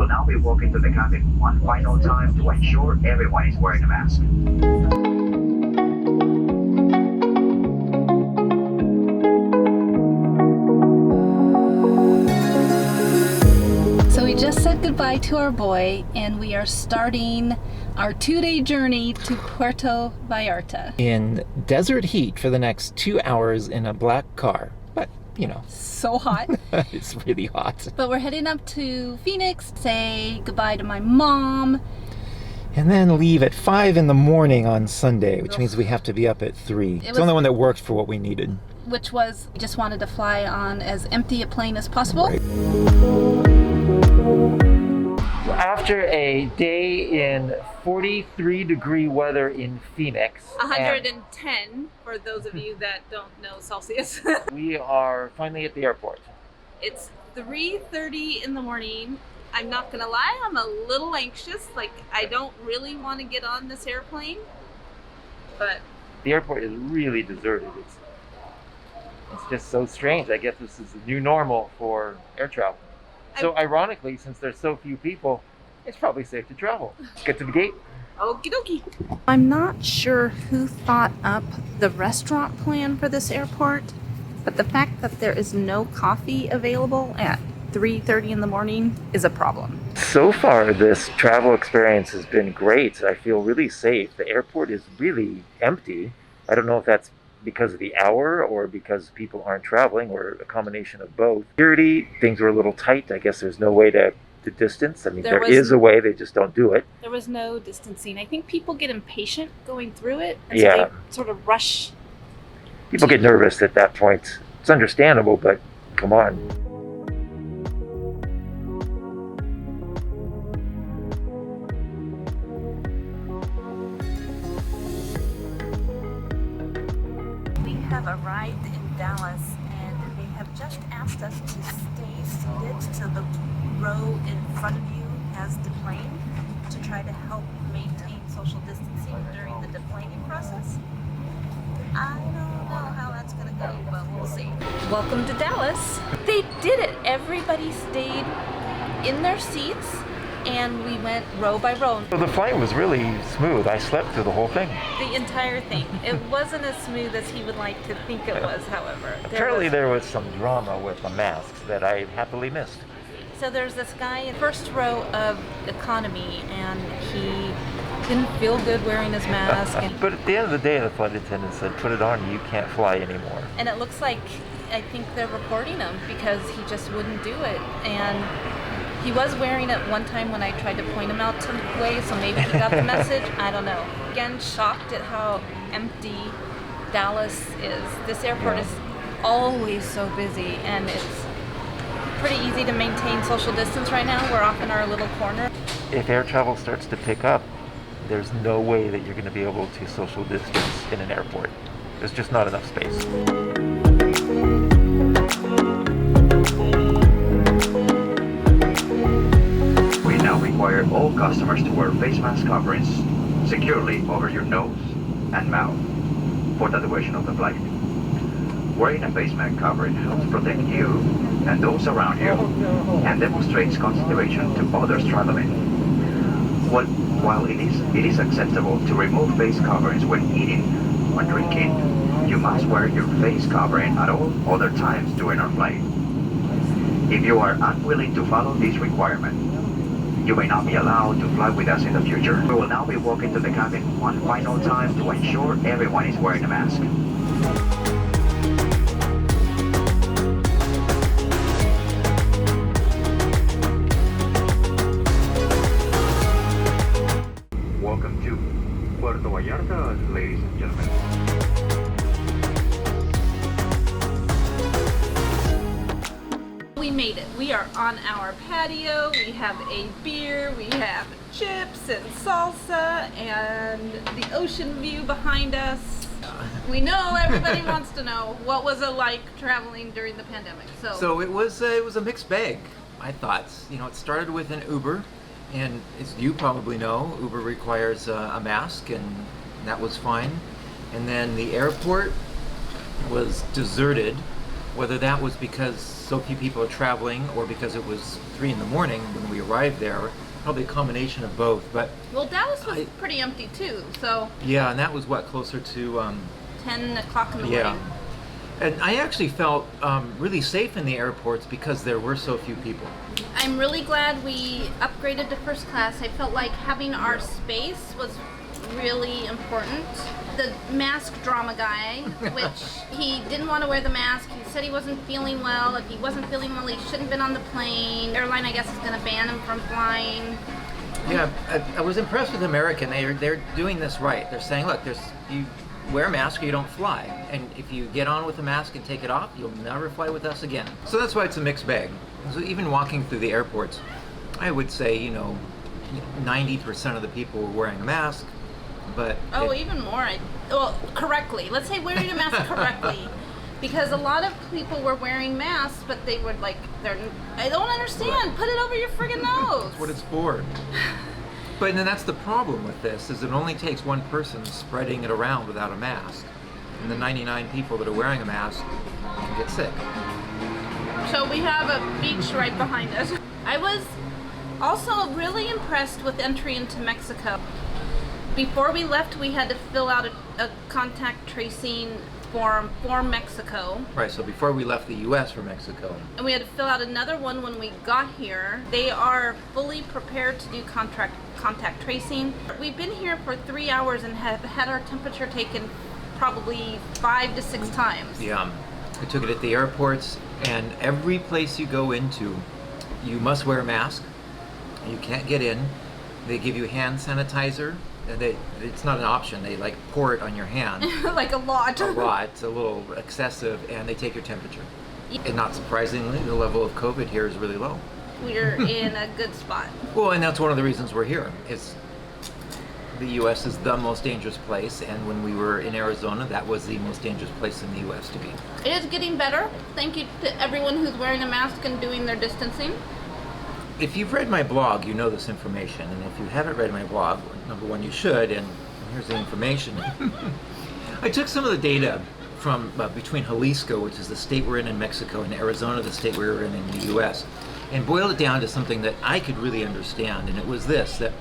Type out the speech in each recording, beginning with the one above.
will now be walking to the cabin one final time to ensure everyone is wearing a mask. So we just said goodbye to our boy, and we are starting our 2-day journey to Puerto Vallarta. In desert heat for the next 2 hours in a black car. But, you know. So hot. It's really hot. But we're heading up to Phoenix, say goodbye to my mom. And then leave at 5 in the morning on Sunday, which means we have to be up at 3. It's the only one that worked for what we needed. Which was, we just wanted to fly on as empty a plane as possible. Right. After a day in 43-degree weather in Phoenix. 110 for those of you that don't know Celsius. We are finally at the airport. It's 3:30 in the morning. I'm not gonna lie, I'm a little anxious. Like, I don't really want to get on this airplane, but The airport is really deserted. It's just so strange. I guess this is the new normal for air travel. So ironically, since there's so few people, it's probably safe to travel. Let's get to the gate. okie dokie. I'm not sure who thought up the restaurant plan for this airport, but the fact that there is no coffee available at 3:30 in the morning is a problem. So far, this travel experience has been great. I feel really safe. The airport is really empty. I don't know if that's because of the hour or because people aren't traveling or a combination of both. Security, things were a little tight. I guess there's no way to distance. I mean, there is a way, they just don't do it. There was no distancing. I think people get impatient going through it, and Yeah. so they sort of rush. People get nervous at that point. It's understandable, but come on. We have arrived in Dallas, and they have just asked us to stay seated so the row in front of you has deplaned to try to help maintain social distancing during the deplaning process. I don't know how that's gonna go, but we'll see. Welcome to Dallas. They did it. Everybody stayed in their seats, and we went row by row. So the flight was really smooth. I slept through the whole thing. The entire thing. It wasn't as smooth as he would like to think it was, however. Apparently there was some drama with the masks that I happily missed. So there's this guy in first row of economy, and he didn't feel good wearing his mask. But at the end of the day, the flight attendant said, put it on, you can't fly anymore. And it looks like, I think they're reporting him because he just wouldn't do it. And he was wearing it one time when I tried to point him out to the way, so maybe he got the message. I don't know. Again, shocked at how empty Dallas is. This airport is always so busy, and it's pretty easy to maintain social distance right now. We're off in our little corner. If air travel starts to pick up, there's no way that you're going to be able to social distance in an airport. There's just not enough space. We now require all customers to wear face mask coverings securely over your nose and mouth for the duration of the flight. Wearing a face mask covering helps protect you and those around you and demonstrates consideration to others traveling. While it is acceptable to remove face coverings when eating or drinking, you must wear your face covering at all other times during our flight. If you are unwilling to follow this requirement, you may not be allowed to fly with us in the future. We will now be walking to the cabin one final time to ensure everyone is wearing a mask. Welcome to Puerto Vallarta, ladies and gentlemen. We made it. We are on our patio. We have a beer. We have chips and salsa and the ocean view behind us. We know everybody wants to know what was it like traveling during the pandemic. So it was a mixed bag. I thought, it started with an Uber, and as you probably know, Uber requires a mask, and that was fine. And then the airport was deserted. Whether that was because so few people are traveling or because it was 3 in the morning when we arrived there, probably a combination of both. But Well, Dallas was pretty empty too, so yeah, and that was what, closer to 10 o'clock in the yeah. morning. And I actually felt really safe in the airports because there were so few people. I'm really glad we upgraded to first class. I felt like having our space was really important. The mask drama guy, which he didn't want to wear the mask. He said he wasn't feeling well. If he wasn't feeling well, he shouldn't have been on the plane. Airline, I guess, is going to ban him from flying. Yeah, I was impressed with American. They're doing this right. They're saying, look, you wear a mask or you don't fly. And if you get on with a mask and take it off, you'll never fly with us again. So that's why it's a mixed bag. So even walking through the airports, I would say, 90% of the people were wearing a mask. But even more. Correctly. Let's say wearing a mask correctly. Because a lot of people were wearing masks, but they were like, I don't understand. Right. Put it over your friggin' nose. That's what it's for. But then that's the problem with this, is it only takes one person spreading it around without a mask. And the 99 people that are wearing a mask can get sick. So we have a beach right behind us. I was also really impressed with entry into Mexico. Before we left, we had to fill out a contact tracing form for Mexico. Right, so before we left the U.S. for Mexico. And we had to fill out another one when we got here. They are fully prepared to do contact tracing. We've been here for 3 hours and have had our temperature taken probably 5 to 6 times. Yeah, we took it at the airports, and every place you go into, you must wear a mask. You can't get in. They give you hand sanitizer. It's not an option. They pour it on your hand. Like a lot. A lot. It's a little excessive, and they take your temperature. And not surprisingly, the level of COVID here is really low. We're in a good spot. Well, and that's one of the reasons we're here. The U.S. is the most dangerous place, and when we were in Arizona, that was the most dangerous place in the U.S. to be. It is getting better. Thank you to everyone who's wearing a mask and doing their distancing. If you've read my blog, you know this information, and if you haven't read my blog, number one, you should, and here's the information. I took some of the data from between Jalisco, which is the state we're in Mexico, and Arizona, the state we were in the U.S., and boiled it down to something that I could really understand, and it was this, that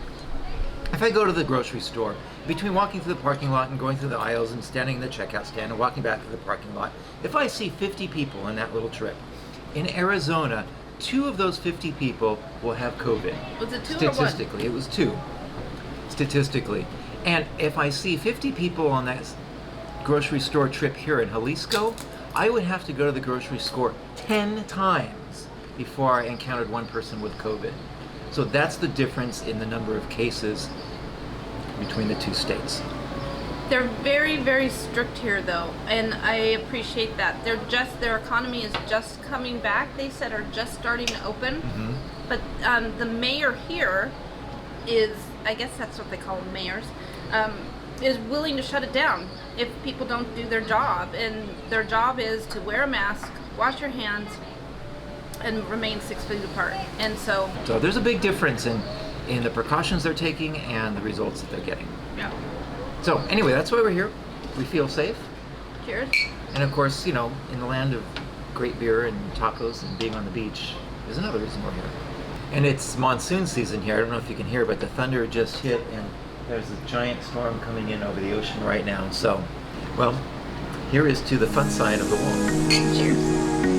if I go to the grocery store, between walking through the parking lot and going through the aisles and standing in the checkout stand and walking back to the parking lot, if I see 50 people on that little trip, in Arizona, 2 of those 50 people will have COVID. Was it 2 Statistically, it was 2. Statistically. And if I see 50 people on that grocery store trip here in Jalisco, I would have to go to the grocery store 10 times before I encountered one person with COVID. So that's the difference in the number of cases between the 2 states. They're very, very strict here, though, and I appreciate that. Their economy is just coming back. They said are just starting to open, but the mayor here is, I guess that's what they call them, mayors, is willing to shut it down if people don't do their job, and their job is to wear a mask, wash your hands, and remain 6 feet apart. And so there's a big difference in the precautions they're taking and the results that they're getting. yeah. So anyway, that's why we're here. We feel safe. Cheers. And of course, in the land of great beer and tacos and being on the beach is another reason we're here. And it's monsoon season here. I don't know if you can hear, but the thunder just hit and there's a giant storm coming in over the ocean right now. So, well, here is to the fun side of the wall. Cheers.